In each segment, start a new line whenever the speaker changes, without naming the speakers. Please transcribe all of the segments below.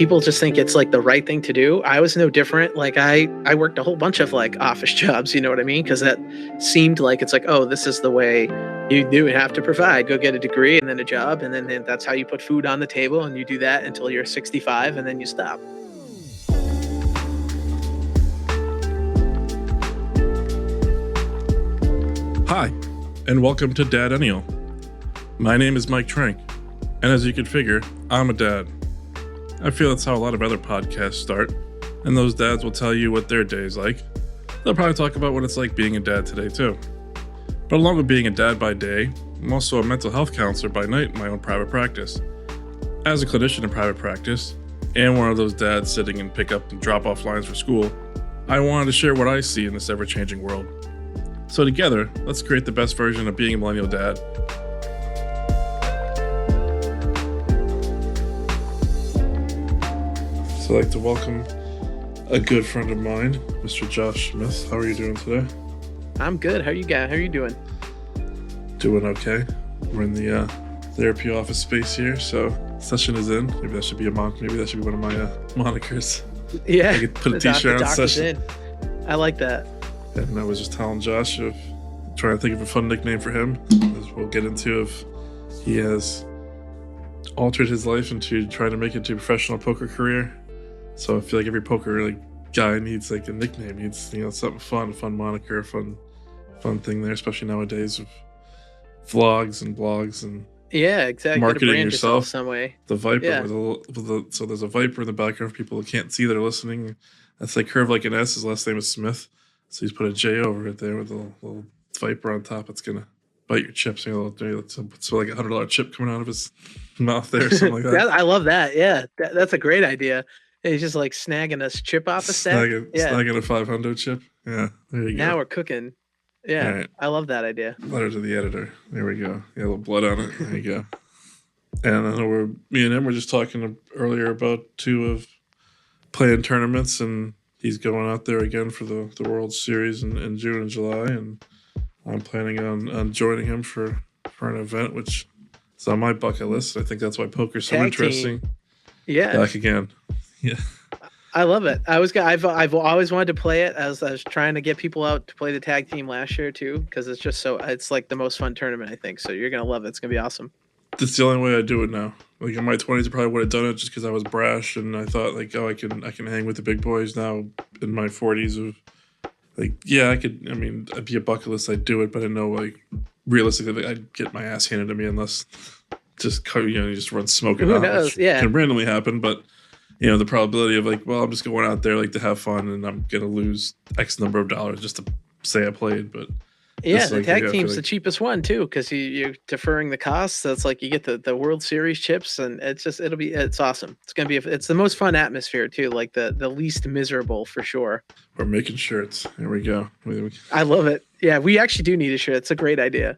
people just think it's like the right thing to do. I was no different. Like I worked a whole bunch of like office jobs, you know what I mean? Because that seemed like it's like, oh, this is the way you do have to provide. Go get a degree and then a job, and then that's how you put food on the table, and you do that until you're 65, and then you stop.
Hi, and welcome to DADennial. My name is Mike Trank, and as you can figure, I'm a dad. I feel that's how a lot of other podcasts start, and those dads will tell you what their day's like. They'll probably talk about what it's like being a dad today too. But along with being a dad by day, I'm also a mental health counselor by night in my own private practice. As a clinician in private practice, and one of those dads sitting in pickup and drop-off lines for school, I wanted to share what I see in this ever-changing world. So together, let's create the best version of being a millennial dad. So I'd like to welcome a good friend of mine, Mr. Josh Smith. How are you doing today?
I'm good. How are you guys? How are you doing?
Doing okay. We're in the therapy office space here, so session is in. Maybe that should be maybe that should be one of my monikers.
Yeah.
I could put a t-shirt on session.
I like that.
And I was just telling Josh of trying to think of a fun nickname for him, as we'll get into if he has altered his life into trying to make it into a professional poker career. So I feel like every poker guy needs like a nickname, needs something fun, a fun moniker, a fun thing there, especially nowadays with vlogs and blogs and
exactly.
Marketing yourself
some way.
The Viper, so there's a Viper in the background for people who can't see that are listening. That's like curved like an S. His last name is Smith. So he's put a J over it there with a little Viper on top. It's going to bite your chips. So like a $100 chip coming out of his mouth there, something like that.
I love that. Yeah, that's a great idea. And he's just like snagging a chip off a stack.
Snagging a 500 chip. Yeah, there you go.
Now we're cooking. Yeah, right. I love that idea.
Letter to the editor. There we go. Yeah, a little blood on it. There you go. And I know me and him were just talking earlier about two of playing tournaments, and he's going out there again for the World Series in June and July, and I'm planning on joining him for an event, which is on my bucket list. I think that's why poker's so interesting.
Yeah.
Back again. Yeah.
I love it. I've always wanted to play it. I was trying to get people out to play the tag team last year too, because it's like the most fun tournament, I think. So you're going to love it. It's going to be awesome.
That's the only way I do it now. Like in my 20s, I probably would have done it just because I was brash and I thought like, oh, I can hang with the big boys. Now in my 40s, of like, yeah, I could. I mean, I'd be a bucket list. I'd do it, but I know like realistically, I'd get my ass handed to me unless just you just run smoking out. Who knows? Yeah, can randomly happen, but the probability of like, well, I'm just going out there like to have fun and I'm gonna lose X number of dollars just to say I played, but.
Yeah, the tag team's the cheapest one too, because you're deferring the costs. So it's like you get the World Series chips, and it's awesome. It's gonna be it's the most fun atmosphere too, like the least miserable for sure.
We're making shirts. There we go.
I love it. Yeah, we actually do need a shirt. It's a great idea.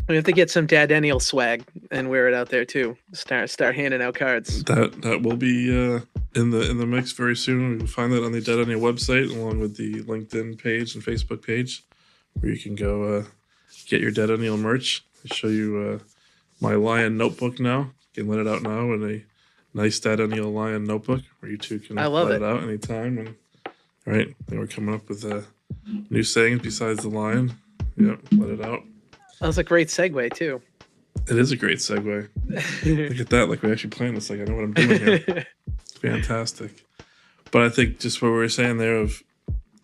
We have to get some DADennial swag and wear it out there too. Start handing out cards.
That will be in the mix very soon. We can find that on the DADennial website along with the LinkedIn page and Facebook page, where you can go get your DADennial merch. I show you my Lion notebook now. You can let it out now in a nice DADennial Lion notebook where you two can let it out anytime. And all right, then we're coming up with new sayings besides the lion. Yep, let it out.
That was a great segue too.
It is a great segue. Look at that, like we actually planned this. Like I know what I'm doing here. Fantastic. But I think just what we were saying there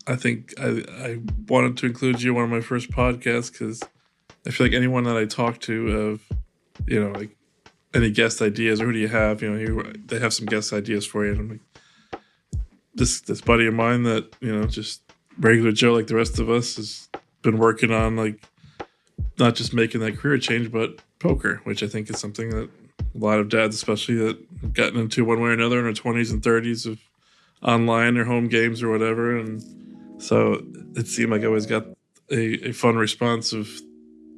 I think I wanted to include you in one of my first podcasts because I feel like anyone that I talk to of, like any guest ideas or who do you have, they have some guest ideas for you. And I'm like, this buddy of mine that, just regular Joe like the rest of us has been working on like not just making that career change, but poker, which I think is something that a lot of dads, especially that have gotten into one way or another in their 20s and 30s of online or home games or whatever. And so it seemed like I always got a fun response of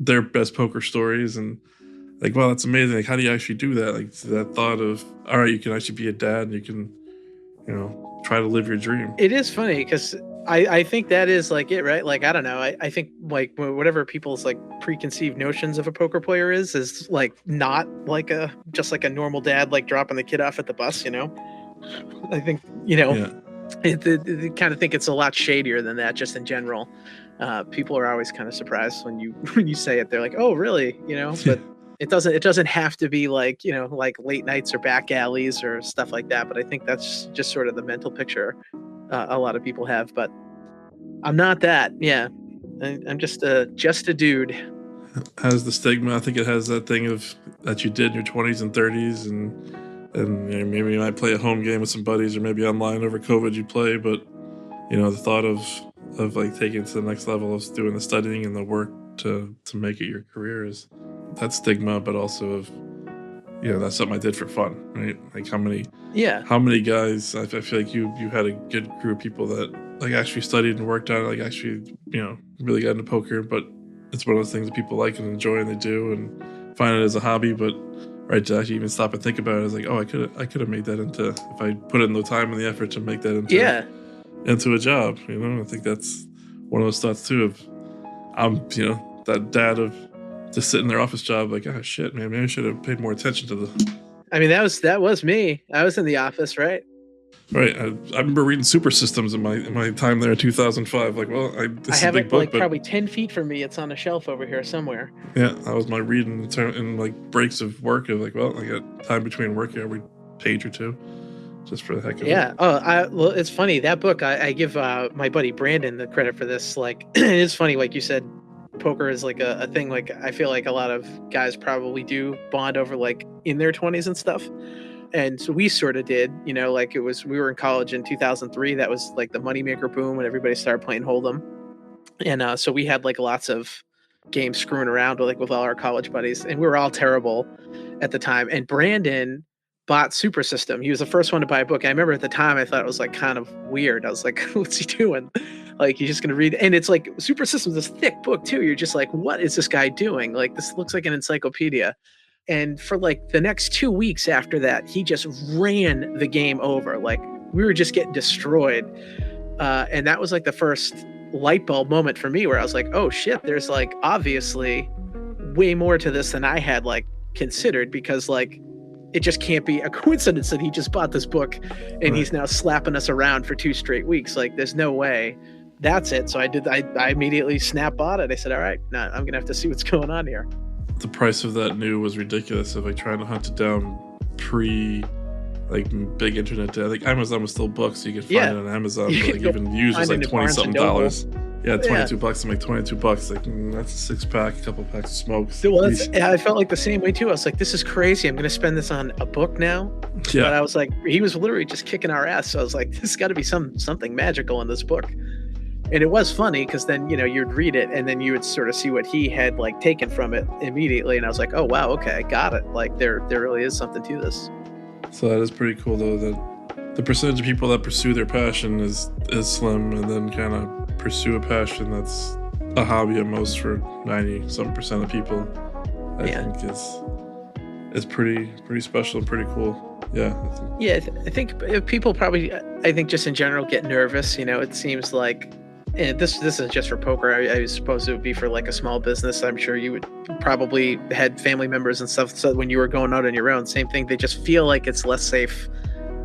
their best poker stories and like, wow, that's amazing. Like, how do you actually do that? Like that thought of, all right, you can actually be a dad and you can, try to live your dream.
It is funny because I think that is like it, right? Like, I don't know. I think like whatever people's like preconceived notions of a poker player is like not like just like a normal dad, like dropping the kid off at the bus, I think, you know,
Yeah.
I kind of think it's a lot shadier than that, just in general. People are always kind of surprised when you when you say it. They're like, "Oh, really?" You know, but it doesn't have to be like, you know, like late nights or back alleys or stuff like that. But I think that's just sort of the mental picture a lot of people have. But I'm not that. Yeah, I'm just a dude.
Has the stigma. I think it has that thing of that you did in your 20s and 30s, and you know, maybe you might play a home game with some buddies, or maybe online over COVID you play. But you know, the thought of like taking it to the next level of doing the studying and the work to make it your career is that stigma, but also of, you know, that's something I did for fun, right? Like
Yeah,
how many guys, I feel like you had a good group of people that like actually studied and worked on it, like actually, you know, really got into poker. But it's one of those things that people like and enjoy and they do and find it as a hobby. But right, to actually even stop and think about it, is like, oh, I could have made that into, if I put in the time and the effort to make that
yeah.
into a job. You know, I think that's one of those thoughts too of, I'm, you know, that dad of just sitting in their office job, like, oh shit, man, maybe I should have paid more attention to the.
I mean, that was me. I was in the office, right?
Right, I remember reading Super Systems in my time there in 2005. Like, well,
I
this is a
have
big
it
book,
like
but
probably 10 feet from me. It's on a shelf over here somewhere.
yeah, that was my reading in like breaks of work. Of like, well, I got time between work every page or two, just for the heck of it.
Yeah. Oh, well, it's funny that book. I give my buddy Brandon the credit for this. Like, it's funny, like you said, poker is like a thing. Like, I feel like a lot of guys probably do bond over like in their 20s and stuff. And so we sort of did, you know, like we were in college in 2003. That was like the moneymaker boom when everybody started playing Hold'em. And so we had like lots of games screwing around with all our college buddies, and we were all terrible at the time. And Brandon bought Super System. He was the first one to buy a book. I remember at the time I thought it was like kind of weird. I was like, what's he doing? Like, he's just gonna read, and it's like Super System's this thick book too. You're just like, what is this guy doing? Like, this looks like an encyclopedia. And for like the next 2 weeks after that, he just ran the game over. Like, we were just getting destroyed. And that was like the first light bulb moment for me where I was like, oh shit, there's like obviously way more to this than I had like considered, because like it just can't be a coincidence that he just bought this book and he's now slapping us around for 2 straight weeks. Like, there's no way that's it. So I immediately snap bought it. I said, all right, now I'm gonna have to see what's going on here.
The price of that new was ridiculous. Of like trying to hunt it down pre like big internet day. I think Amazon was still books, so you could find it on Amazon. But like even used was like $20-something. Yeah, $22. I'm like $22. Like, that's a 6-pack, a couple packs of smokes.
Well, I felt like the same way too. I was like, this is crazy. I'm gonna spend this on a book now.
Yeah.
But I was like, he was literally just kicking our ass. So I was like, there's got to be something magical in this book. And it was funny because then, you know, you'd read it and then you would sort of see what he had like taken from it immediately. And I was like, oh wow, okay, I got it. Like, there really is something to this.
So that is pretty cool though, that the percentage of people that pursue their passion is slim, and then kind of pursue a passion that's a hobby at most for 90% of people, I think is pretty special and pretty cool. Yeah.
I think people probably, I think just in general, get nervous. You know, it seems like, and this isn't just for poker. I suppose it would be for like a small business. I'm sure you would probably had family members and stuff. So when you were going out on your own, same thing. They just feel like it's less safe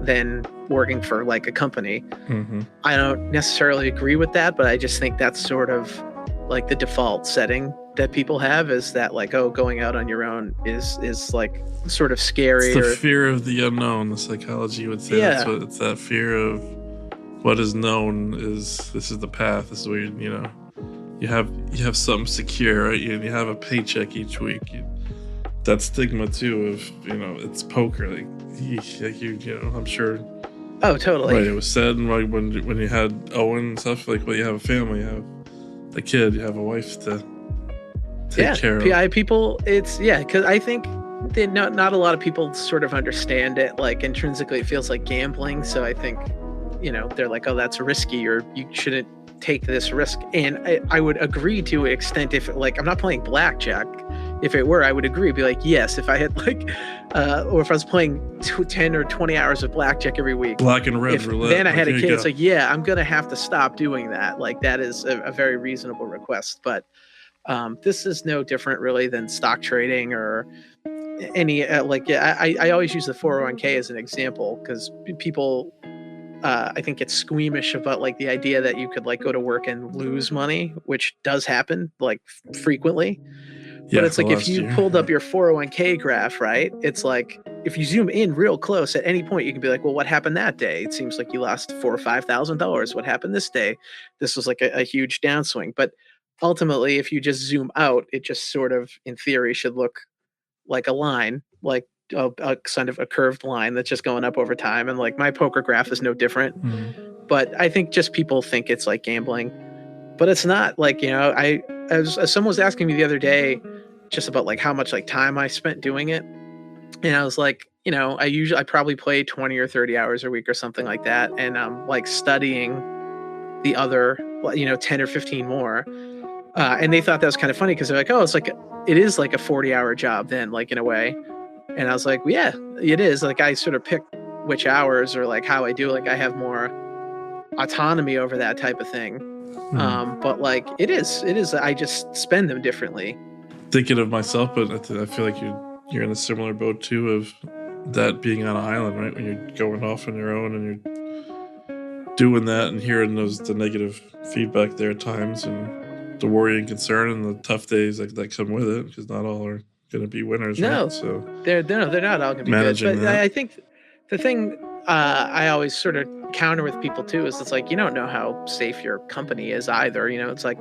than working for like a company.
Mm-hmm.
I don't necessarily agree with that, but I just think that's sort of like the default setting that people have, is that like, oh, going out on your own is like sort of scary.
It's the fear of the unknown. The psychology would say it's that fear of what is known. This is the path. This is where you have something secure, right? You have a paycheck each week. That stigma too of, you know, it's poker. Like you know, I'm sure.
Oh, totally.
Right. It was said, and like when you had Owen and stuff, like, well, you have a family, you have a kid, you have a wife to take care of.
PI people, because I think not a lot of people sort of understand it. Like, intrinsically, it feels like gambling. So I think, you know, they're like, oh, that's risky, or you shouldn't take this risk. And I would agree to an extent. If like, I'm not playing blackjack. If it were, I would agree. Be like, yes, if I had like, or if I was playing 10 or 20 hours of blackjack every week,
black and red roulette.
Then I had a kid. It's like, yeah, I'm gonna have to stop doing that. Like, that is a very reasonable request. But this is no different really than stock trading or any like yeah, I always use the 401k as an example because people I think get squeamish about like the idea that you could like go to work and lose money, which does happen like frequently. But
Yeah,
it's
the
like if
last
you
year.
pulled up your 401k graph, right? It's like if you zoom in real close at any point, you can be like, well, what happened that day? It seems like you lost $4,000 or $5,000. What happened this day? This was like a huge downswing. But ultimately, if you just zoom out, it just sort of, in theory, should look like a line, like a kind of a curved line that's just going up over time. And like my poker graph is no different.
Mm.
But I think just people think it's like gambling, but it's not. Like, as someone was asking me the other day just about like how much like time I spent doing it, and I was like, I probably play 20 or 30 hours a week or something like that, and I'm like studying the other 10 or 15 more. And they thought that was kind of funny because they're like, oh, it is like a 40-hour job then, like in a way. And I was like, well, yeah, it is. Like I sort of pick which hours or like how I do, like I have more autonomy over that type of thing.
Mm.
But like it is I just spend them differently.
Thinking of myself, but I feel like you're in a similar boat too of that being on an island, right? When you're going off on your own and you're doing that and hearing the negative feedback there at times, and the worry and concern and the tough days that come with it, because not all are going to be winners, right?
No,
So
they're not all gonna be good.
managing
But
that.
I think the thing I always sort of counter with people too is it's like you don't know how safe your company is either. It's like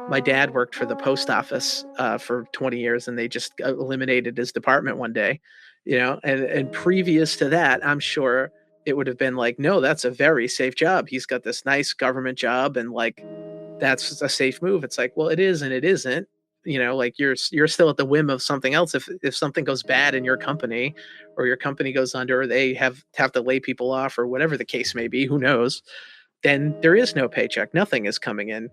my dad worked for the post office for 20 years, and they just eliminated his department one day. And previous to that, I'm sure it would have been like, no, that's a very safe job. He's got this nice government job, and like that's a safe move. It's like, well, it is and it isn't. Like you're still at the whim of something else. If something goes bad in your company, or your company goes under, or they have to lay people off, or whatever the case may be, who knows? Then there is no paycheck. Nothing is coming in.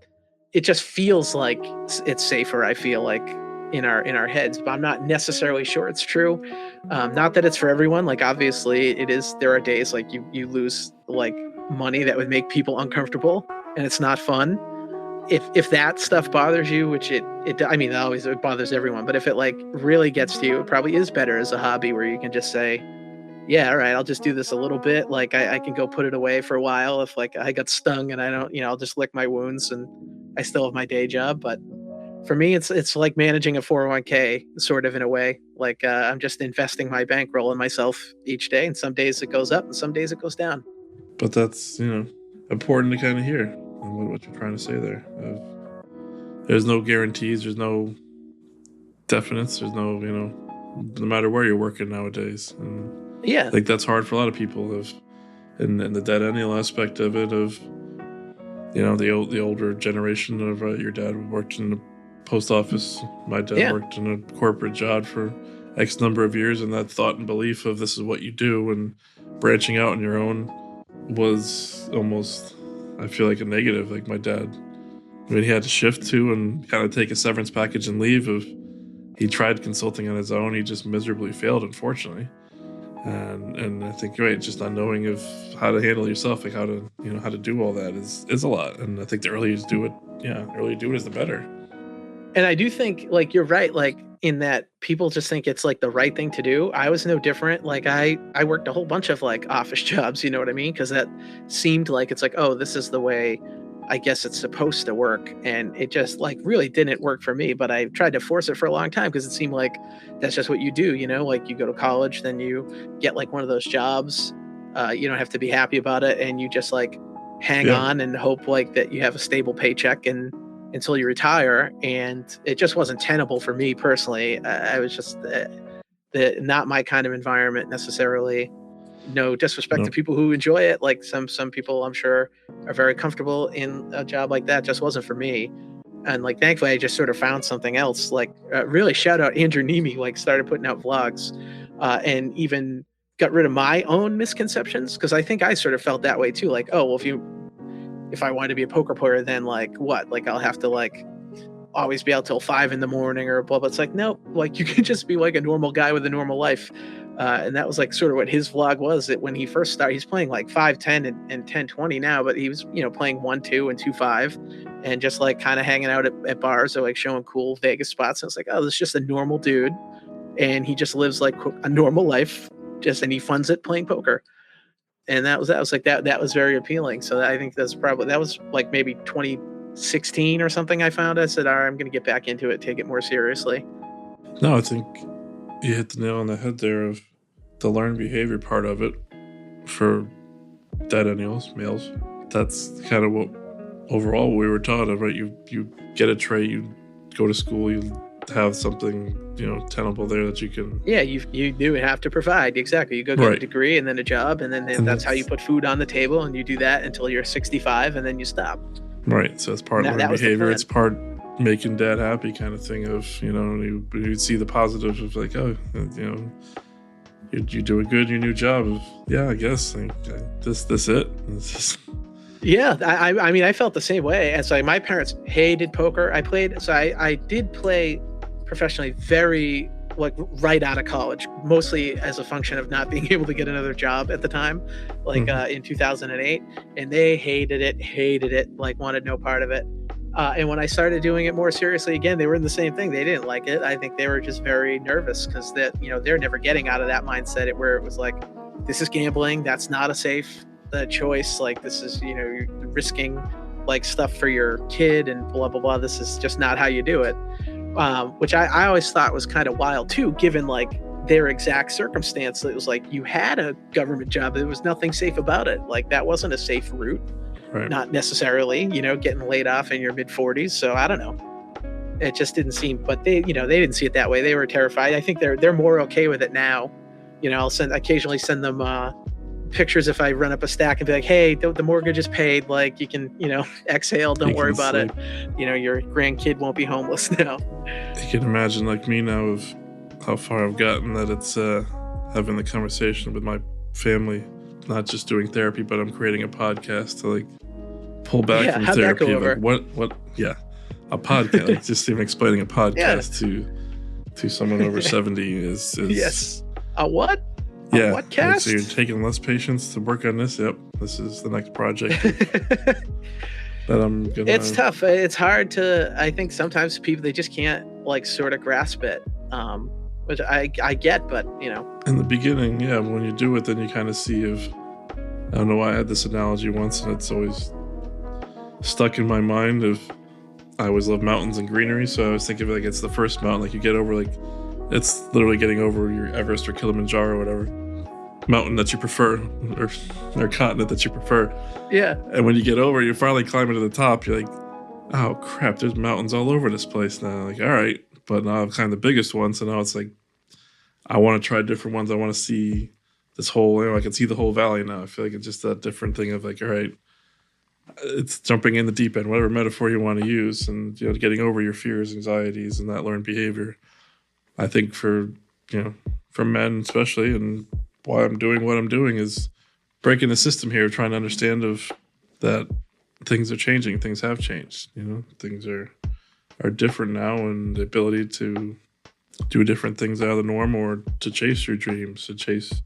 It just feels like it's safer. I feel like in our heads, but I'm not necessarily sure it's true. Not that it's for everyone. Like obviously, it is. There are days like you lose like money that would make people uncomfortable, and it's not fun. If that stuff bothers you, which I mean, it bothers everyone, but if it like really gets to you, it probably is better as a hobby where you can just say, yeah, all right, I'll just do this a little bit. Like I can go put it away for a while if like I got stung and I don't, I'll just lick my wounds and I still have my day job. But for me, it's like managing a 401k sort of in a way. Like I'm just investing my bankroll in myself each day, and some days it goes up and some days it goes down.
But that's important to kind of hear and what you're trying to say there. There's no guarantees. There's no definites. There's no matter where you're working nowadays. And I
Yeah,
think that's hard for a lot of people. And the DADennial aspect of it, of the older generation of your dad worked in the post office. My dad
yeah.
worked in a corporate job for X number of years, and that thought and belief of this is what you do, and branching out on your own was almost, I feel like, a negative. Like my dad, when he had to shift to and kind of take a severance package and leave, of he tried consulting on his own, he just miserably failed, unfortunately. And I think, right, just not knowing of how to handle yourself, like how to do all that is a lot. And I think the earlier you do it, the earlier you do it is the better.
And I do think like you're right, like in that people just think it's like the right thing to do. I was no different. Like I worked a whole bunch of like office jobs, you know what I mean? Because that seemed like it's like, oh, this is the way I guess it's supposed to work. And it just like really didn't work for me. But I tried to force it for a long time because it seemed like that's just what you do, like you go to college, then you get like one of those jobs. You don't have to be happy about it, and you just like hang
Yeah.
on and hope like that you have a stable paycheck and until you retire. And it just wasn't tenable for me personally. I was just not my kind of environment necessarily. No disrespect to
No.
people who enjoy it. Like some people I'm sure are very comfortable in a job like that. Just wasn't for me. And like thankfully I just sort of found something else. Like really shout out Andrew Nemi, like started putting out vlogs and even got rid of my own misconceptions, because I think I sort of felt that way too. Like, oh well, if I wanted to be a poker player, then like what? Like I'll have to like always be out till 5 in the morning or blah blah. It's like nope, like you can just be like a normal guy with a normal life. And that was like sort of what his vlog was. That when he first started, he's playing like 5-10 and 10-20 now, but he was playing 1-2 and 2-5, and just like kind of hanging out at bars or like showing cool Vegas spots. And it's like, oh, this is just a normal dude, and he just lives like a normal life, and he funds it playing poker. And that was like that was very appealing. So I think that was like maybe 2016 or something. I found, I said, all right, I'm going to get back into it, take it more seriously.
No, I think you hit the nail on the head there of the learned behavior part of it for DADennials, males. That's kind of what overall we were taught of, right? You get a trade, you go to school, you have something, tenable there that you can.
Yeah, you do have to provide. Exactly. You go get a degree and then a job, and then that's how you put food on the table, and you do that until you're 65, and then you stop.
Right. So it's part of learned behavior. It's part making dad happy kind of thing of, you'd see the positives of like, oh, you're doing good in your new job. Yeah, I guess this it.
Yeah, I mean, I felt the same way. And so my parents hated poker. I did play professionally very like right out of college, mostly as a function of not being able to get another job at the time, like in 2008. And they hated it, like wanted no part of it. And when I started doing it more seriously again, they were in the same thing. They didn't like it. I think they were just very nervous because they're never getting out of that mindset where it was like, this is gambling. That's not a safe choice. Like this is, you're risking like stuff for your kid and blah, blah, blah. This is just not how you do it. Which I always thought was kind of wild too, given like their exact circumstance. It was like you had a government job. There was nothing safe about it. Like that wasn't a safe route. Right. Not necessarily, getting laid off in your mid 40s. So I don't know. It just didn't seem, but they didn't see it that way. They were terrified. I think they're more okay with it now. I'll occasionally send them pictures if I run up a stack and be like, hey, the mortgage is paid. Like you can, exhale. Don't worry about it. Your grandkid won't be homeless now.
You can imagine like me now of how far I've gotten that it's having the conversation with my family, not just doing therapy, but I'm creating a podcast to like pull back from therapy. Like what? Yeah. A podcast, like just even explaining a podcast to someone over 70 is
yes. A what?
Yeah.
What cast?
So you're taking less patience to work on this. Yep. This is the next project that I'm gonna.
It's tough. It's hard to. I think sometimes people they just can't like sort of grasp it. Which I get, but
in the beginning, yeah, when you do it, then you kind of see I don't know why I had this analogy once, and it's always stuck in my mind of. I always love mountains and greenery, so I was thinking of like it's the first mountain, like you get over like it's literally getting over your Everest or Kilimanjaro or whatever mountain that you prefer or continent that you prefer.
Yeah.
And when you get over, you're finally climbing to the top. You're like, oh crap, there's mountains all over this place now. Like, all right, but now I've climbed the biggest one, so now it's like I want to try different ones. I want to see this whole. I can see the whole valley now. I feel like it's just that different thing of like, all right. It's jumping in the deep end, whatever metaphor you want to use, and getting over your fears, anxieties, and that learned behavior. I think for men especially, and why I'm doing what I'm doing is breaking the system here, trying to understand of that things are changing, things have changed. Things are different now, and the ability to do different things out of the norm, or to chase your dreams, to chase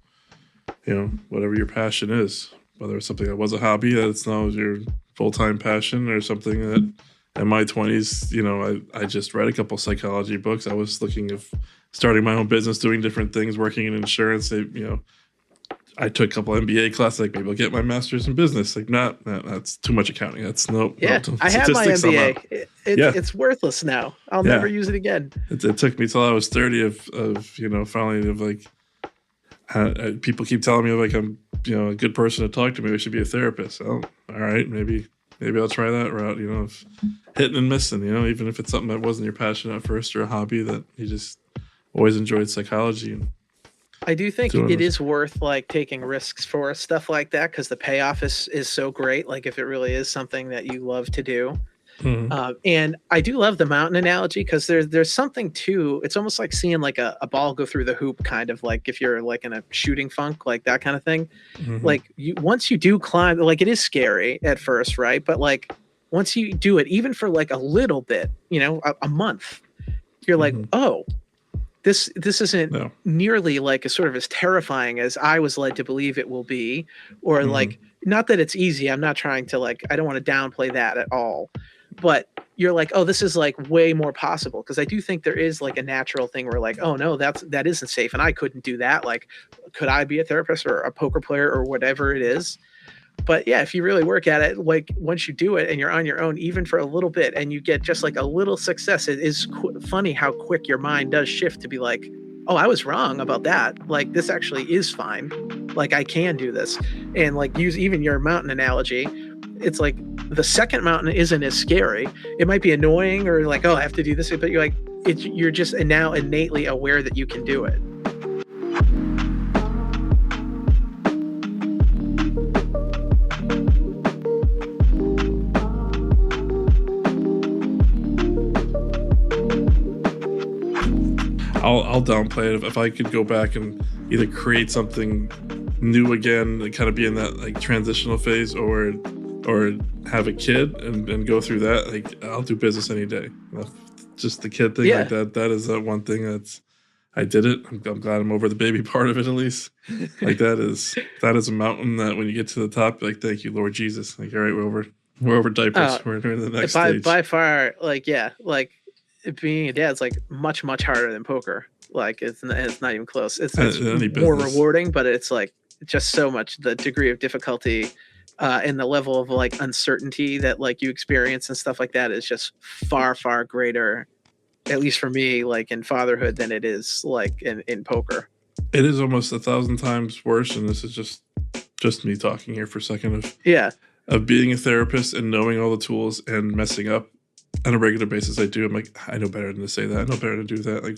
whatever your passion is. Whether it's something that was a hobby that's now your full-time passion, or something that in my 20s, I just read a couple psychology books. I was looking of starting my own business, doing different things, working in insurance. I took a couple MBA classes, like maybe I'll get my master's in business. Like, that's too much accounting. That's nope.
Yeah, I have my MBA. It's worthless now. I'll never use it again.
It took me till I was 30 of finally of like, people keep telling me like I'm a good person to talk to. Maybe I should be a therapist. Oh, all right, maybe I'll try that route. Of hitting and missing. Even if it's something that wasn't your passion at first, or a hobby that you just always enjoyed psychology. And
I do think it is worth like taking risks for stuff like that, because the payoff is so great. Like if it really is something that you love to do. Mm-hmm. And I do love the mountain analogy, because there's something to it's almost like seeing like a ball go through the hoop, kind of like if you're like in a shooting funk, like that kind of thing. Mm-hmm. Like once you do climb, like it is scary at first, right? But like once you do it, even for like a little bit, a month, you're like, oh, this isn't nearly like as sort of as terrifying as I was led to believe it will be, or like not that it's easy. I'm not trying to like I don't want to downplay that at all. But you're like, oh, this is like way more possible, because I do think there is like a natural thing where like, oh no, that isn't safe and I couldn't do that. Like, could I be a therapist or a poker player or whatever it is? But yeah, if you really work at it, like once you do it and you're on your own, even for a little bit, and you get just like a little success, it is funny how quick your mind does shift to be like, oh, I was wrong about that. Like, this actually is fine. Like, I can do this. And like, use even your mountain analogy. It's like the second mountain isn't as scary. It might be annoying or like, oh, I have to do this, but you're like, you're just now innately aware that you can do it.
I'll downplay it if I could go back and either create something new again and kind of be in that like transitional phase, or have a kid and go through that. Like, I'll do business any day. Just the kid thing, like that is that one thing that's, I did it. I'm glad I'm over the baby part of it, at least. Like, that is a mountain that when you get to the top, you're like, thank you, Lord Jesus. Like, all right, we're over diapers. We're in the next stage.
By far, like, yeah, like being a dad's like much harder than poker. Like, it's not even close. It's more rewarding, but it's like just so much, the degree of difficulty and the level of like uncertainty that like you experience and stuff like that is just far greater, at least for me, like in fatherhood, than it is like in poker.
It is almost 1,000 times worse, and this is just me talking here for a second of being a therapist and knowing all the tools and messing up on a regular basis. I'm like, I know better than to say that. I know better to do that. Like,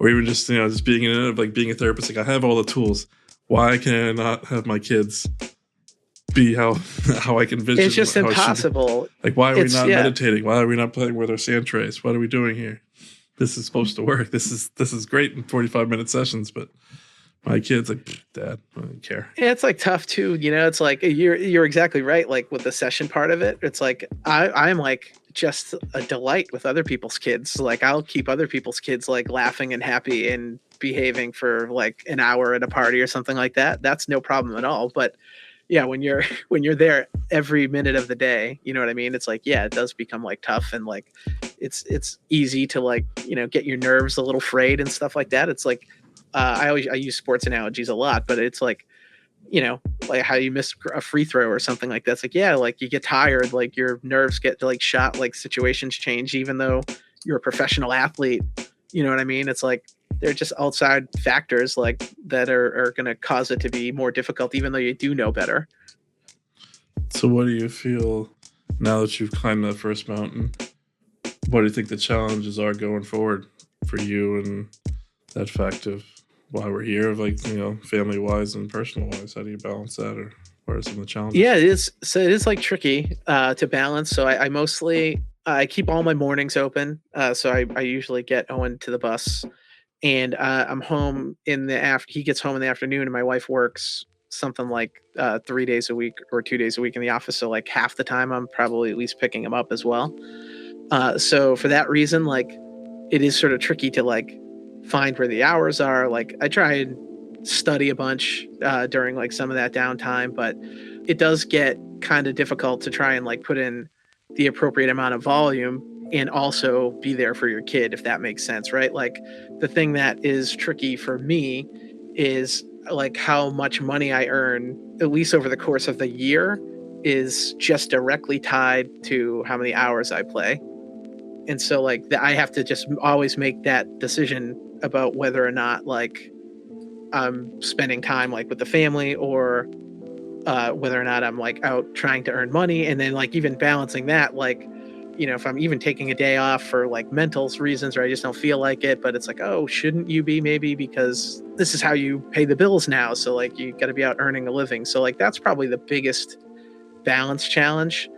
or even just, just being in it, like being a therapist, like, I have all the tools. Why can I not have my kids be how I can vision?
It's just impossible.
Like, why are we not meditating? Why are we not playing with our sand trays? What are we doing here? This is supposed to work. This is great in 45-minute sessions, but my kid's like, Dad, I don't care.
Yeah, it's like tough too. It's like you're exactly right. Like with the session part of it, it's like I'm like just a delight with other people's kids. Like, I'll keep other people's kids like laughing and happy and behaving for like an hour at a party or something like that. That's no problem at all. But yeah, when you're there every minute of the day, you know what I mean? It's like, yeah, it does become like tough, and like it's easy to like, get your nerves a little frayed and stuff like that. It's like I use sports analogies a lot, but it's like, like how you miss a free throw or something like that. It's like, yeah, like you get tired, like your nerves get like shot, like situations change, even though you're a professional athlete. You know what I mean? It's like, they're just outside factors like that are going to cause it to be more difficult, even though you do know better.
So what do you feel now that you've climbed that first mountain? What do you think the challenges are going forward for you, and that fact of why we're here, of like, family wise and personal wise? How do you balance that, or what are some of the challenges?
Yeah, it is. So it is like tricky to balance. So I mostly I keep all my mornings open. So I usually get Owen to the bus, and I'm home in the he gets home in the afternoon, and my wife works something like 3 days a week or 2 days a week in the office. So like half the time I'm probably at least picking him up as well. So for that reason, like, it is sort of tricky to like find where the hours are. Like, I try and study a bunch during like some of that downtime, but it does get kind of difficult to try and like put in the appropriate amount of volume and also be there for your kid, if that makes sense, right? Like, the thing that is tricky for me is like how much money I earn, at least over the course of the year, is just directly tied to how many hours I play. And so like I have to just always make that decision about whether or not like I'm spending time like with the family, or whether or not I'm like out trying to earn money. And then like even balancing that, like, if I'm even taking a day off for like mental reasons, or I just don't feel like it, but it's like, oh, shouldn't you be, maybe because this is how you pay the bills now. So like you got to be out earning a living. So like that's probably the biggest balance challenge.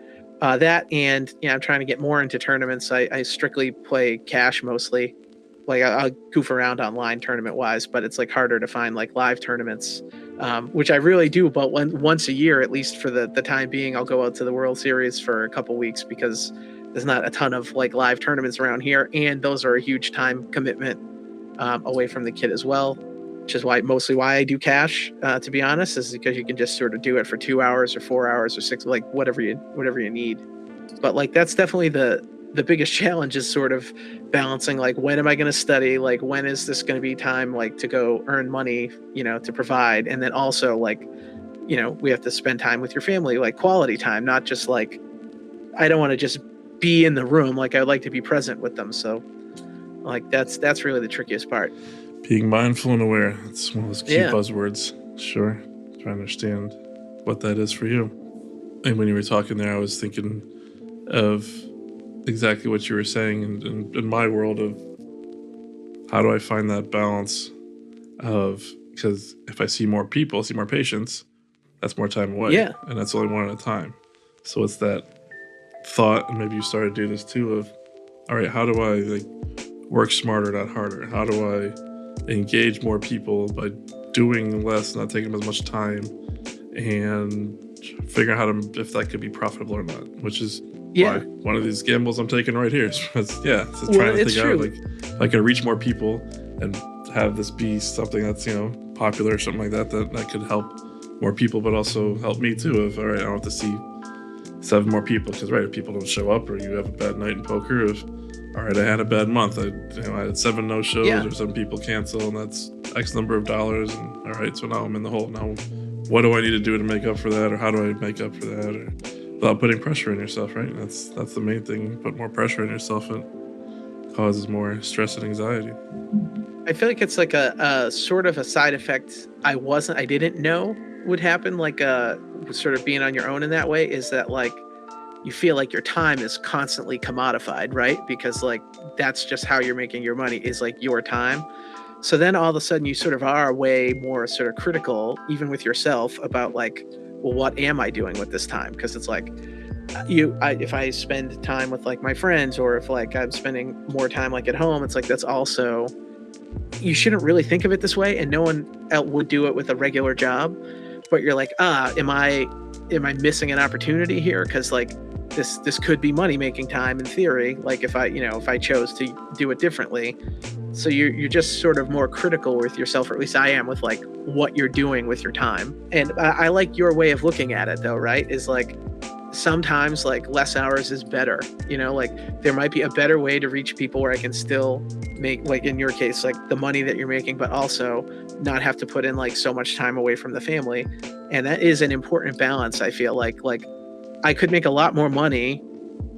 That, and I'm trying to get more into tournaments. I strictly play cash mostly. Like I'll goof around online tournament wise, but it's like harder to find like live tournaments, which I really do. But once a year, at least for the time being, I'll go out to the World Series for a couple weeks, because there's not a ton of like live tournaments around here, and those are a huge time commitment away from the kid as well, which is mostly why I do cash. To be honest, is because you can just sort of do it for 2 hours or 4 hours or 6, like whatever you need. But like that's definitely the the biggest challenge is sort of balancing like when am I going to study, like when is this going to be time like to go earn money, to provide, and then also like we have to spend time with your family, like quality time, not just like I don't want to just be in the room, like I'd like to be present with them. So like that's really the trickiest part.
Being mindful and aware. It's one of those key
Yeah.
buzzwords. Sure. Trying to understand what that is for you. And when you were talking there, I was thinking of exactly what you were saying in my world of how do I find that balance of, because if I see more people, see more patients, that's more time away.
Yeah.
And that's only one at a time. So it's that thought, and maybe you started to do this too, of, all right, how do I like work smarter, not harder? How do I engage more people by doing less, not taking as much time, and figuring out how to, if that could be profitable or not, which is
Yeah.
why one of these gambles I'm taking right here is trying
Well,
to
it's
figure out
true.
like if I can reach more people and have this be something that's popular or something like that that could help more people, but also help me too. If all right, I don't have to see 7 more people, because right, if people don't show up or you have a bad night in poker, if all right, I had a bad month, I had 7 no shows,
Yeah.
or some people cancel, and that's X number of dollars, and all right, so now I'm in the hole. Now what do I need to do to make up for that, or how do I make up for that, or without putting pressure on yourself, right? That's the main thing. You put more pressure on yourself, it causes more stress and anxiety.
I feel like it's like a sort of a side effect I didn't know would happen, like sort of being on your own in that way, is that like you feel like your time is constantly commodified, right? Because like that's just how you're making your money, is like your time. So then all of a sudden you sort of are way more sort of critical, even with yourself, about like, well, what am I doing with this time? Because it's like if I spend time with like my friends, or if like I'm spending more time like at home, it's like that's also, you shouldn't really think of it this way, and no one else would do it with a regular job. But you're like, am I missing an opportunity here? Because like this could be money making time in theory. Like if I chose to do it differently. So you're just sort of more critical with yourself, or at least I am, with like what you're doing with your time. And I like your way of looking at it though, right? Is like sometimes like less hours is better. Like there might be a better way to reach people where I can still make, like in your case, like the money that you're making, but also not have to put in like so much time away from the family. And that is an important balance. I feel like I could make a lot more money,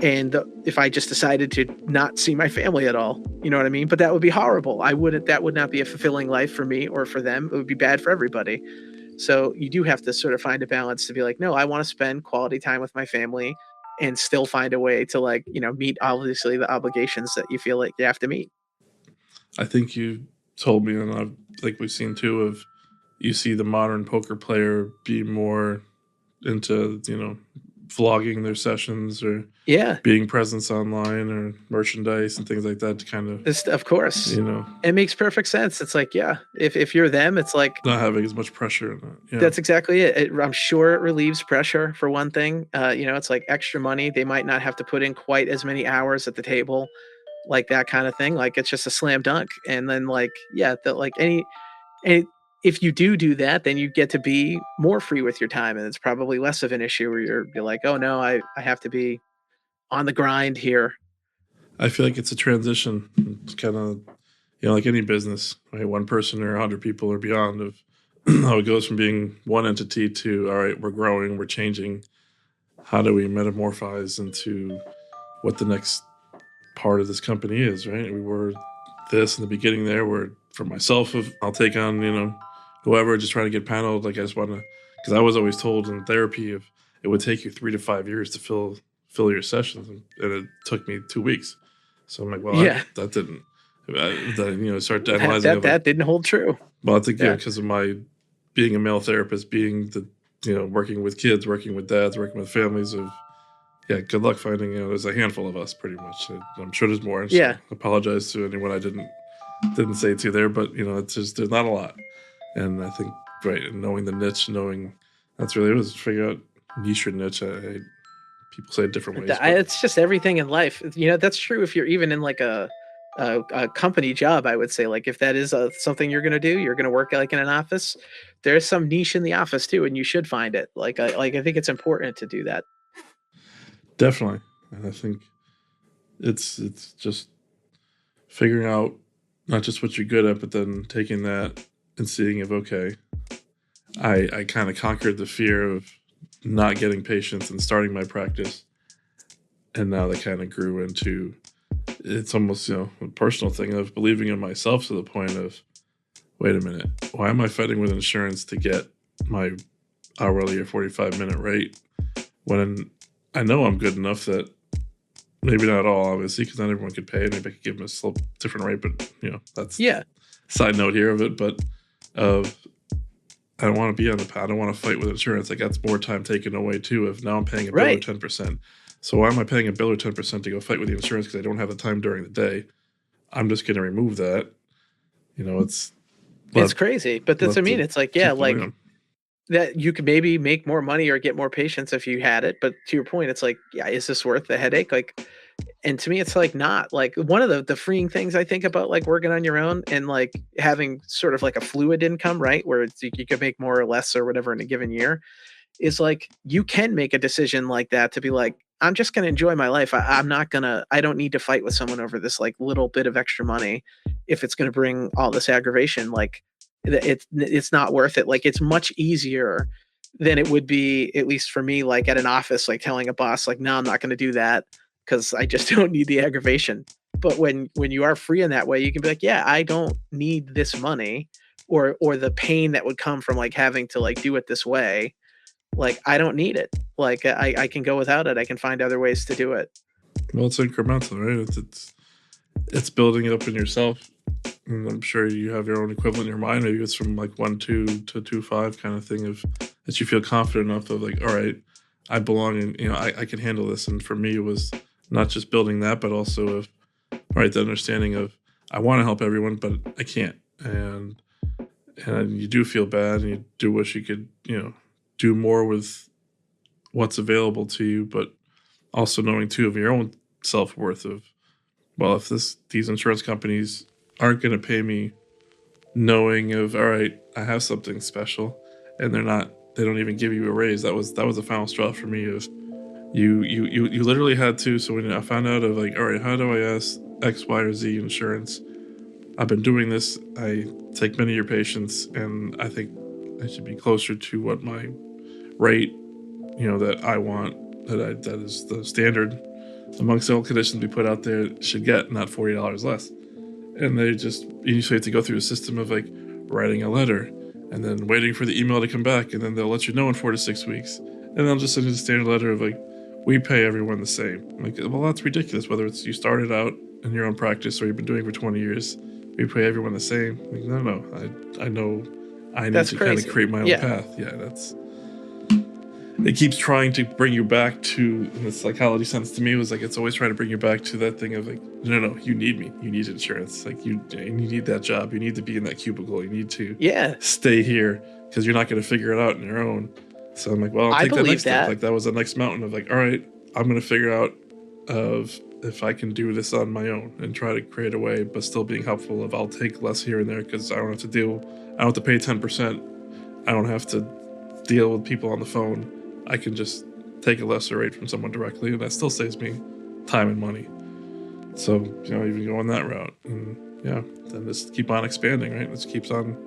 and if I just decided to not see my family at all, you know what I mean? But that would be horrible. That would not be a fulfilling life for me or for them. It would be bad for everybody. So you do have to sort of find a balance to be like, no, I want to spend quality time with my family and still find a way to like, meet obviously the obligations that you feel like you have to meet.
I think you told me, and I think we've seen too, of you see the modern poker player be more into vlogging their sessions, or
Yeah.
being presence online, or merchandise and things like that, to kind of
Of course. It makes perfect sense. It's like, yeah, if you're them, it's like
not having as much pressure in that. Yeah.
that's exactly it. I'm sure it relieves pressure for one thing. It's like extra money. They might not have to put in quite as many hours at the table, like that kind of thing. Like it's just a slam dunk. And then like, yeah, that like any if you do that, then you get to be more free with your time, and it's probably less of an issue where you're like, oh no, I have to be on the grind here.
I feel like it's a transition. It's kind of, like any business, right? One person or 100 people or beyond, of how it goes from being one entity to, all right, we're growing, we're changing. How do we metamorphose into what the next part of this company is, right? We were this in the beginning there, where for myself, if I'll take on, whoever, just trying to get paneled. Like I just want to, because I was always told in therapy, if it would take you 3 to 5 years to fill your sessions, and it took me 2 weeks. So I'm like, well,
Yeah.
that didn't. Start
That
analyzing
that,
of like,
that didn't hold true.
well, I think
Yeah.
because of my being a male therapist, being the working with kids, working with dads, working with families, of good luck finding. There's a handful of us, pretty much. I'm sure there's more. So
Yeah.
I apologize to anyone I didn't say to there, but it's just, there's not a lot. And I think, right, and knowing the niche, knowing that's really it, was figure out niche or niche. People say it different ways, but
It's just everything in life. That's true if you're even in like a company job. I would say, like, if that is something you're gonna do, you're gonna work like in an office. There's some niche in the office too, and you should find it. I think it's important to do that.
definitely. And I think It's just figuring out not just what you're good at, but then taking that and seeing if, okay, I kind of conquered the fear of not getting patients and starting my practice. And now that kind of grew into, it's almost, a personal thing of believing in myself to the point of, wait a minute, why am I fighting with insurance to get my hourly or 45-minute rate when I know I'm good enough that maybe not all, obviously, because not everyone could pay. Maybe I could give them a little different rate, but that's side note here of it. But I don't want to be on the pad. I don't want to fight with insurance. Like, that's more time taken away too. If now I'm paying a bill or 10%. So why am I paying a bill or 10% to go fight with the insurance because I don't have the time during the day? I'm just going to remove that.
It's crazy, but that's, it's like, that you could maybe make more money or get more patients if you had it. But to your point, it's like, is this worth the headache? Like, and to me, it's like not. Like, one of the freeing things I think about like working on your own and like having sort of like a fluid income, right? Where you could make more or less or whatever in a given year, is like you can make a decision like that to be like, I'm just going to enjoy my life. I don't need to fight with someone over this like little bit of extra money if it's going to bring all this aggravation. Like, it's not worth it. Like, it's much easier than it would be, at least for me, like at an office, like telling a boss, like, no, I'm not going to do that because I just don't need the aggravation. But when you are free in that way, you can be like, yeah, I don't need this money or the pain that would come from like having to like do it this way. Like, I don't need it. Like, I can go without it. I can find other ways to do it.
Well, it's incremental, right? It's building it up in yourself. And I'm sure you have your own equivalent in your mind. Maybe it's from like 1.2 to 2.5 kind of thing of that you feel confident enough of like, all right, I belong and I can handle this. And for me, it was not just building that, but also of, all right, the understanding of I want to help everyone, but I can't. And you do feel bad and you do wish you could, do more with what's available to you, but also knowing too of your own self-worth of, well, if these insurance companies aren't going to pay me knowing of, all right, I have something special, and they don't even give you a raise. That was the final straw for me of you literally had to. So when I found out of like, all right, how do I ask X, Y, or Z insurance? I've been doing this. I take many of your patients, and I think I should be closer to what my rate, that I want, that is the standard amongst all conditions we put out there should get, not $40 less. And you usually have to go through a system of like writing a letter and then waiting for the email to come back, and then they'll let you know in 4 to 6 weeks. And they'll just send you the standard letter of like, we pay everyone the same. I'm like, well, that's ridiculous. Whether it's you started out in your own practice or you've been doing it for 20 years, we pay everyone the same. I'm like, no, I know I need to kind of create my own path. Yeah, it keeps trying to bring you back to, in the psychology sense to me, was like, it's always trying to bring you back to that thing of like, no, you need me. You need insurance. Like, you need that job. You need to be in that cubicle. You need to stay here because you're not going to figure it out on your own. So I'm like, well, I'll take that next step. Like, that was the next mountain of like, all right, I'm going to figure out of if I can do this on my own and try to create a way, but still being helpful of I'll take less here and there because I don't have to pay 10%. I don't have to deal with people on the phone. I can just take a lesser rate from someone directly, and that still saves me time and money. So, even going that route, and then just keep on expanding, right? This keeps on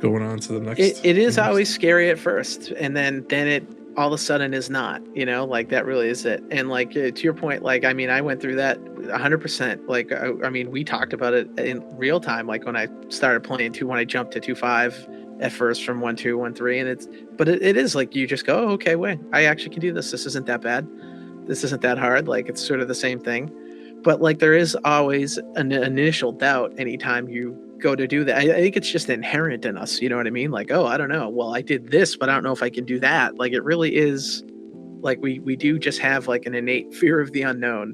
going on to the next.
It is always scary at first, and then it all of a sudden is not, like that really is it. And like, to your point, like, I mean, I went through that 100%. Like, I mean, we talked about it in real time, like when I started playing when I jumped to 2.5 at first from 1.2, 1.3, and it is like, you just go, oh, okay, wait, I actually can do this. This isn't that bad. This isn't that hard. Like, it's sort of the same thing. But like, there is always an initial doubt anytime you go to do that. I think it's just inherent in us. You know what I mean? Like, oh, I don't know. Well, I did this, but I don't know if I can do that. Like, it really is like, we do just have like an innate fear of the unknown.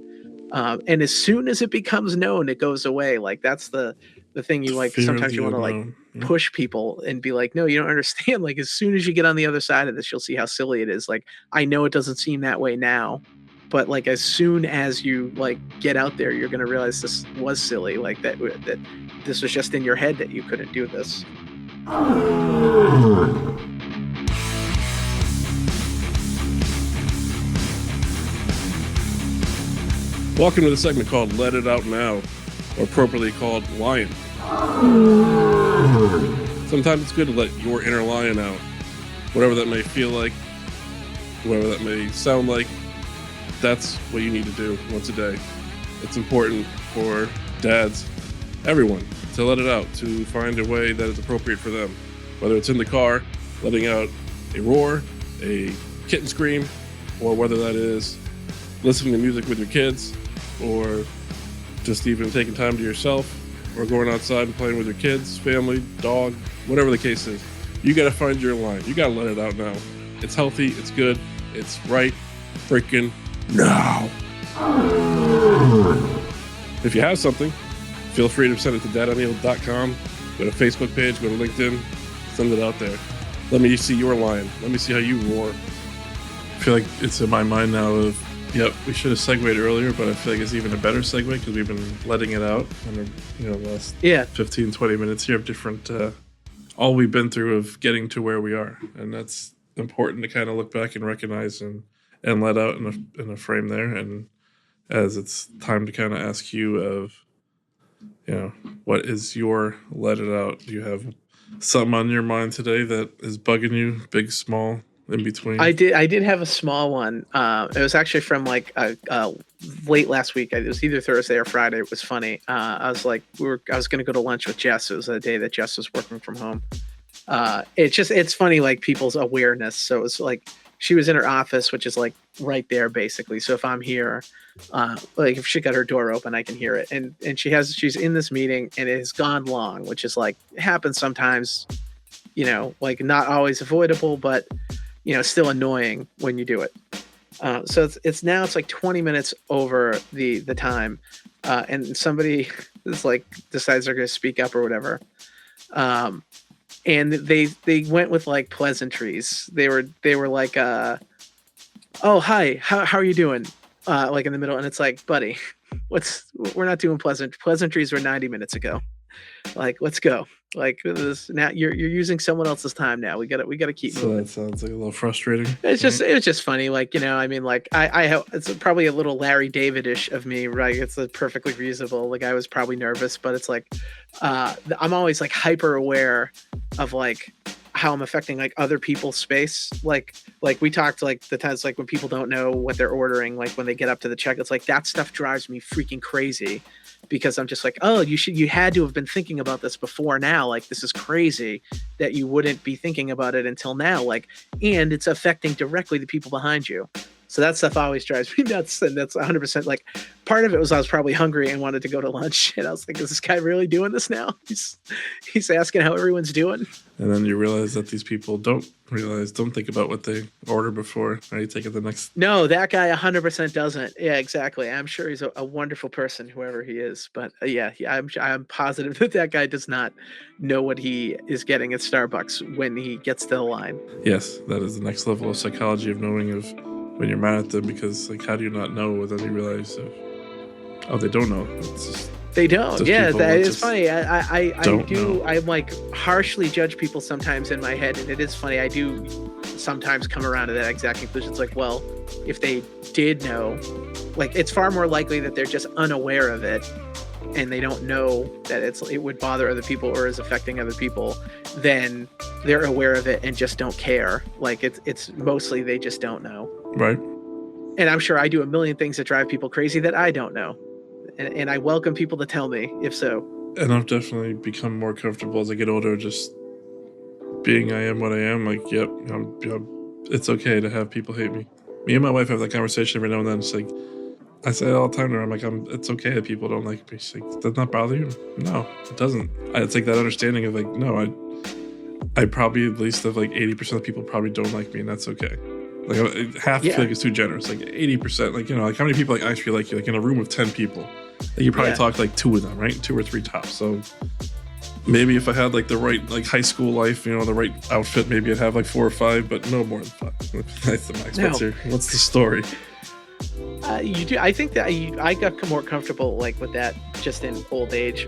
And as soon as it becomes known, it goes away. Like, that's the thing you like, sometimes you want to like push people and be like, no, you don't understand. Like, as soon as you get on the other side of this, you'll see how silly it is. Like, I know it doesn't seem that way now, but like, as soon as you like get out there, you're going to realize this was silly. Like that this was just in your head that you couldn't do this.
Welcome to the segment called Let It Out Now, or appropriately called Lion. Sometimes it's good to let your inner lion out, whatever that may feel like, whatever that may sound like. That's what you need to do once a day. It's important for dads, everyone, to let it out, to find a way that is appropriate for them. Whether it's in the car, letting out a roar, a kitten scream, or whether that is listening to music with your kids, or just even taking time to yourself, or going outside and playing with your kids, family, dog, whatever the case is. You got to find your line. You got to let it out now. It's healthy, it's good, it's right freaking now. If you have something, feel free to send it to DADennial.com. Go to Facebook page, go to LinkedIn, send it out there. Let me see your line. Let me see how you roar. I feel like it's in my mind now of, yep, we should have segued earlier, but I feel like it's even a better segue because we've been letting it out in the last 15, 20 minutes here of different, all we've been through of getting to where we are. And that's important to kind of look back and recognize and let out in a frame there. And as it's time to kind of ask you of, what is your let it out? Do you have something on your mind today that is bugging you, big, small, in between?
I did have a small one. It was actually from like late last week. It was either Thursday or Friday. It was funny. I was going to go to lunch with Jess. It was a day that Jess was working from home. It's funny, like people's awareness. So it was like she was in her office, which is like right there basically. So if I'm here, like if she got her door open, I can hear it. And she's in this meeting and it has gone long, which is like happens sometimes, like not always avoidable, but still annoying when you do it. So it's like 20 minutes over the time, and somebody is like decides they're going to speak up or whatever. And they went with like pleasantries. They were like, oh, hi, how are you doing? Like in the middle. And it's like, buddy, we're not doing pleasantries were 90 minutes ago. Like, let's go. Like this now you're using someone else's time now. We gotta keep moving.
So that sounds like a little frustrating.
It was just funny. Like, I mean, like I have, it's probably a little Larry David-ish of me, right? It's perfectly reasonable. Like I was probably nervous, but it's like, I'm always like hyper aware of like how I'm affecting like other people's space. Like we talked like the times like when people don't know what they're ordering, like when they get up to the check, it's like that stuff drives me freaking crazy. Because I'm just like, oh, you had to have been thinking about this before now. Like, this is crazy that you wouldn't be thinking about it until now. Like, and it's affecting directly the people behind you. So that stuff always drives me nuts. And that's 100% like part of it was I was probably hungry and wanted to go to lunch. And I was like, is this guy really doing this now? He's asking how everyone's doing.
And then you realize that these people don't think about what they ordered before. Are you taking the next?
No, that guy 100% doesn't. Yeah, exactly. I'm sure he's a wonderful person, whoever he is. But I'm positive that guy does not know what he is getting at Starbucks when he gets to the line.
Yes, that is the next level of psychology of knowing of when you're mad at them, because like how do you not know without you realize they don't know.
They don't. Yeah, that is funny. I do
know.
I like harshly judge people sometimes in my head, and it is funny. I do sometimes come around to that exact conclusion. It's like, well, if they did know, like it's far more likely that they're just unaware of it and they don't know that it would bother other people or is affecting other people, than they're aware of it and just don't care. Like it's mostly they just don't know.
Right.
And I'm sure I do a million things that drive people crazy that I don't know. And I welcome people to tell me if so.
And I've definitely become more comfortable as I get older, just being I am what I am. Like, yep, it's okay to have people hate me. Me and my wife have that conversation every now and then. It's like, I say it all the time to her. I'm like, it's okay that people don't like me. She's like, does that not bother you? No, it doesn't. It's like that understanding of like, no, I probably at least of like 80% of people probably don't like me, and that's okay. Like half feel like it's too generous. Like 80%, like like how many people like actually like you? Like in a room of 10 people, like you probably talk to like 2 of them, right? 2 or 3 tops. So maybe if I had like the right like high school life, the right outfit, maybe I'd have like 4 or 5, but no more than 5. That's the max.
No.
What's the story?
You do. I think that I got more comfortable like with that just in old age,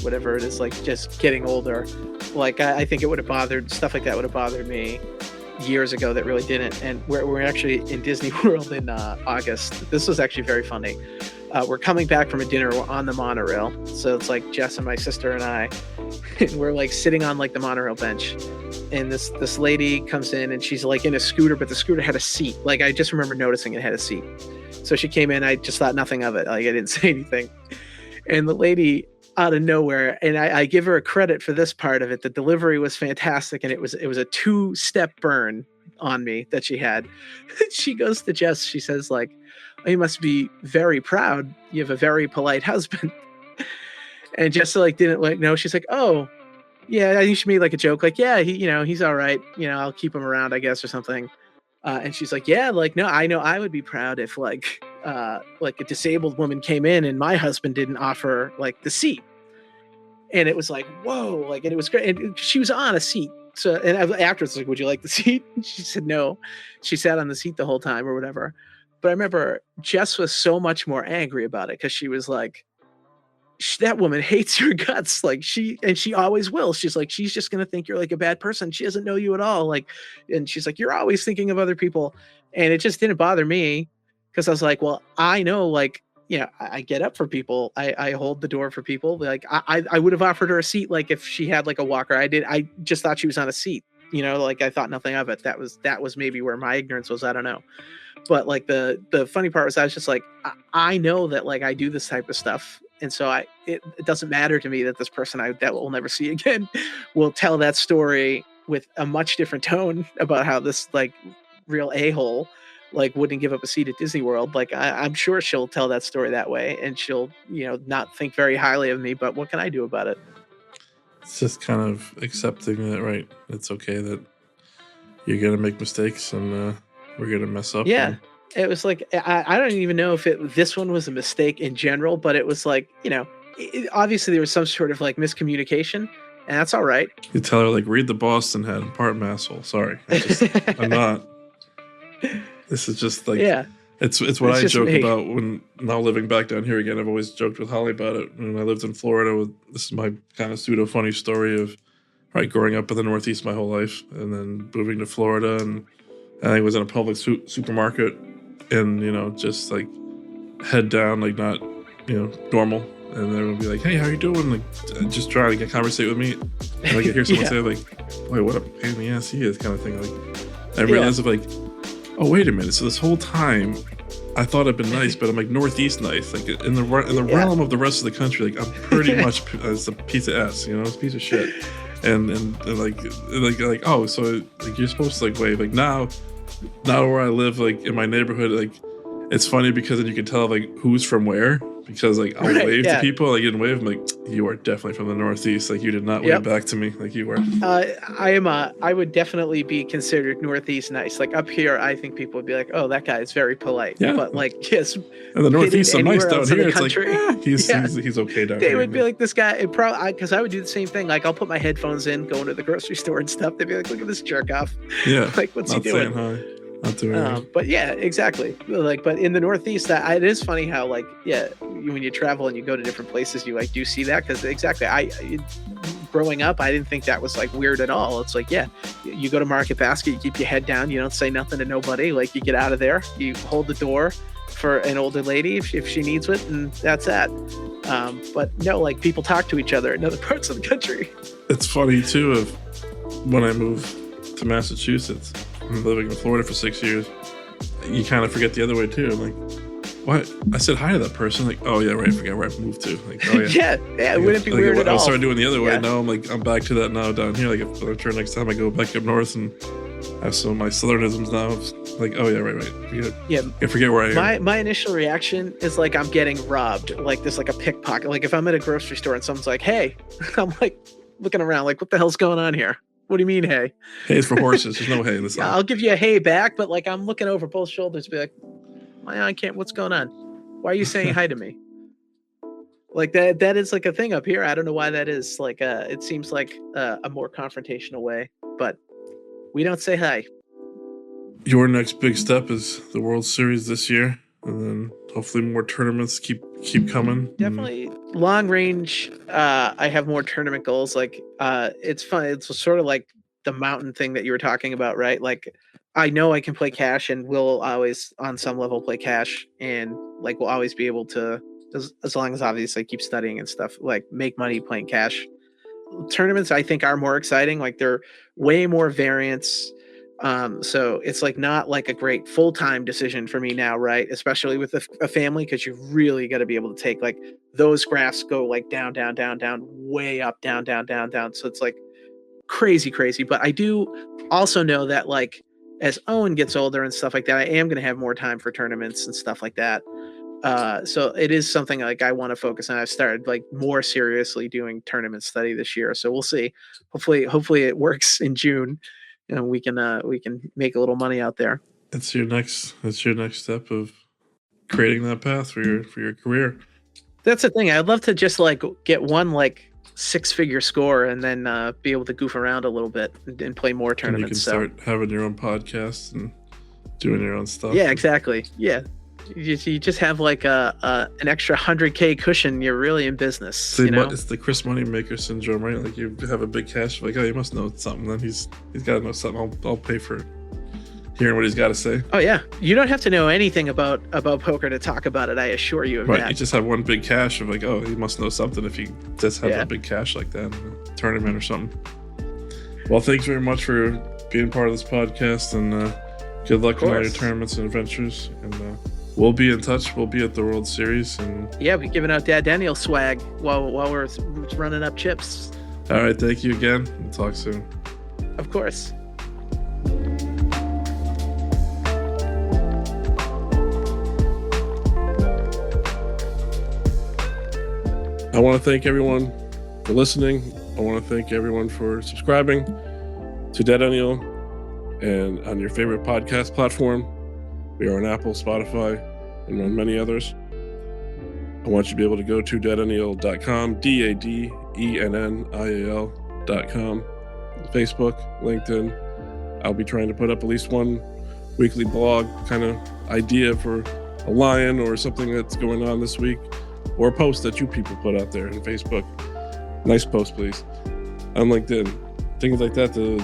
whatever it is, like just getting older. Like I think it would have bothered stuff like that would have bothered me years ago that really didn't. And we're actually in Disney World in August. This was actually very funny. We're coming back from a dinner. We're on the monorail, so it's like Jess and my sister and I, and we're like sitting on like the monorail bench. And this lady comes in and she's like in a scooter, but the scooter had a seat. Like I just remember noticing it had a seat. So she came in. I just thought nothing of it. Like I didn't say anything. And the lady out of nowhere, and I give her a credit for this part of it. The delivery was fantastic, and it was a 2-step burn on me that she had. She goes to Jess. She says like, "Oh, you must be very proud. You have a very polite husband." And Jess like didn't like know. She's like, "Oh, yeah." I think she made like a joke, like, "Yeah, he's all right. I'll keep him around, I guess, or something." And she's like, "Yeah, like, no, I know I would be proud if like a disabled woman came in and my husband didn't offer like the seat." And it was like, whoa, like, and it was great. And she was on a seat. So, and afterwards, like, "Would you like the seat?" And she said no. She sat on the seat the whole time or whatever. But I remember Jess was so much more angry about it because she was like, "That woman hates your guts." Like she always will. She's like, she's just going to think you're like a bad person. She doesn't know you at all. Like, and she's like, "You're always thinking of other people." And it just didn't bother me because I was like, well, I know, like, I get up for people. I hold the door for people. Like I would have offered her a seat. Like if she had like a walker, I just thought she was on a seat, like I thought nothing of it. That was maybe where my ignorance was. I don't know. But like the funny part was I was just like, I know that like I do this type of stuff. And so it doesn't matter to me that this person that we'll never see again will tell that story with a much different tone about how this like real a-hole like wouldn't give up a seat at Disney World. Like I'm sure she'll tell that story that way, and she'll not think very highly of me. But what can I do about it?
It's just kind of accepting that, right? It's okay that you're gonna make mistakes and we're gonna mess up.
Yeah. It was like I don't even know if this one was a mistake in general, but it was like obviously there was some sort of like miscommunication, and that's all right.
You tell her like, read the Boston Head, I'm part masshole. Sorry, I'm not. This is just like,
yeah.
It's what I joke
me.
about when now living back down here again. I've always joked with Holly about it. When I lived in Florida, this is my kind of pseudo funny story of growing up in the Northeast my whole life and then moving to Florida, and I was in a public supermarket and just like head down, like not normal, and they would be like, "Hey, how you doing?" Like just trying to get conversate with me, and I could hear someone say like, "Wait, what a pain in the ass he is," kind of thing. Like I realized like, oh wait a minute, so this whole time I thought I'd been nice, but I'm like Northeast nice, like in the realm of the rest of the country, like I'm pretty much it's a piece of ass, it's a piece of shit, and like oh, so like you're supposed to like wave, like now where I live, like in my neighborhood, like it's funny because then you can tell like who's from where, because like I'll wave to people, like you can wave, I'm like, you are definitely from the Northeast, like you did not wave back to me like you were.
I would definitely be considered Northeast nice. Like up here, I think people would be like, "Oh, that guy is very polite."
Yeah.
But like, yes,
and the Northeast are nice down here. It's
country,
like he's okay down here.
They would be like, "This guy," because I would do the same thing. Like I'll put my headphones in, go into the grocery store and stuff. They'd be like, "Look at this jerk off."
Yeah,
like what's he doing?
Saying hi. Not doing
but yeah, exactly. Like, but in the Northeast, it is funny how like when you travel and you go to different places, you like do see that, because exactly growing up, I didn't think that was like weird at all. It's like, you go to Market Basket, you keep your head down, you don't say nothing to nobody. Like you get out of there, you hold the door for an older lady if she needs it, and that's that. But no, like people talk to each other in other parts of the country.
It's funny too of when I moved to Massachusetts. I'm living in Florida for 6 years. You kind of forget the other way too. I'm like, what? I said hi to that person. Like, oh yeah, right. I forgot where I moved to. Like, oh yeah.
It wouldn't be weird at all.
I started doing the other way. Now I'm back to that now down here. Like if I'm sure next time I go back up north and have some of my southernisms now. Like, oh yeah, right. I forget where I am.
My initial reaction is like I'm getting robbed. Like there's like a pickpocket. Like if I'm at a grocery store and someone's like, "Hey," I'm like looking around like, what the hell's going on here? What do you mean, hay?
Hay is for horses. There's no hay in this.
I'll give you a hay back, but like I'm looking over both shoulders, be like, I can't. What's going on? Why are you saying hi to me? Like that is like a thing up here. I don't know why that is. Like it seems like a more confrontational way, but we don't say hi.
Your next big step is the World Series this year, and then hopefully more tournaments keep coming.
Definitely long range. I have more tournament goals. Like it's fun. It's sort of like the mountain thing that you were talking about, right? Like, I know I can play cash, and will always, on some level, play cash, and like will always be able to, as long as obviously I keep studying and stuff, like make money playing cash. Tournaments I think are more exciting. Like they're way more variants. So it's like not like a great full-time decision for me now, right? Especially with a family, because you really got to be able to take like those graphs go like down, down, down, down, way up, down, down, down, down. So it's like crazy, crazy. But I do also know that like as Owen gets older and stuff like that, I am going to have more time for tournaments and stuff like that. So it is something like I want to focus on. I've started like more seriously doing tournament study this year. So we'll see. Hopefully it works in June, and we can make a little money out there.
It's your next step of creating that path for your career.
That's the thing. I'd love to just like get one like 6-figure score and then be able to goof around a little bit and play more tournaments.
And you can start having your own podcast and doing your own stuff.
Yeah, exactly. Yeah. You just have like an extra $100K cushion. You're really in business.
It's the Chris Moneymaker syndrome, right? Like you have a big cash, like, oh, he must know something. Then he's got to know something. I'll pay for hearing what he's got to say.
Oh yeah, you don't have to know anything about poker to talk about it. I assure you of
right,
that.
You just have one big cash of like, oh, he must know something if he just has a big cash like that in a tournament or something. Well, thanks very much for being part of this podcast, and good luck in all your tournaments and adventures. And we'll be in touch. We'll be at the World Series, and
we're giving out DADennial swag while we're running up chips.
All right, thank you again. We'll talk soon.
Of course.
I want to thank everyone for listening. I want to thank everyone for subscribing to DADennial and on your favorite podcast platform. We are on Apple, Spotify, and on many others. I want you to be able to go to DADennial.com, DADENNIAL.com, Facebook, LinkedIn. I'll be trying to put up at least one weekly blog kind of idea for a lion or something that's going on this week, or a post that you people put out there on Facebook. Nice post, please. On LinkedIn. Things like that to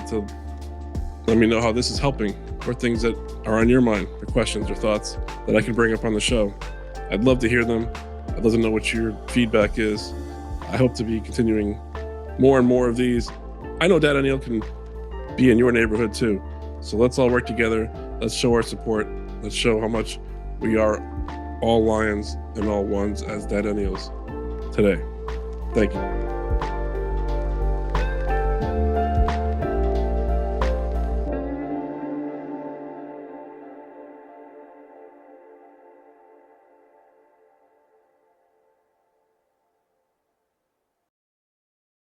let me know how this is helping, or things that are on your mind, or questions or thoughts that I can bring up on the show. I'd love to hear them. I'd love to know what your feedback is. I hope to be continuing more and more of these. I know DADennial can be in your neighborhood too. So let's all work together. Let's show our support. Let's show how much we are all lions and all ones as DADennials today. Thank you.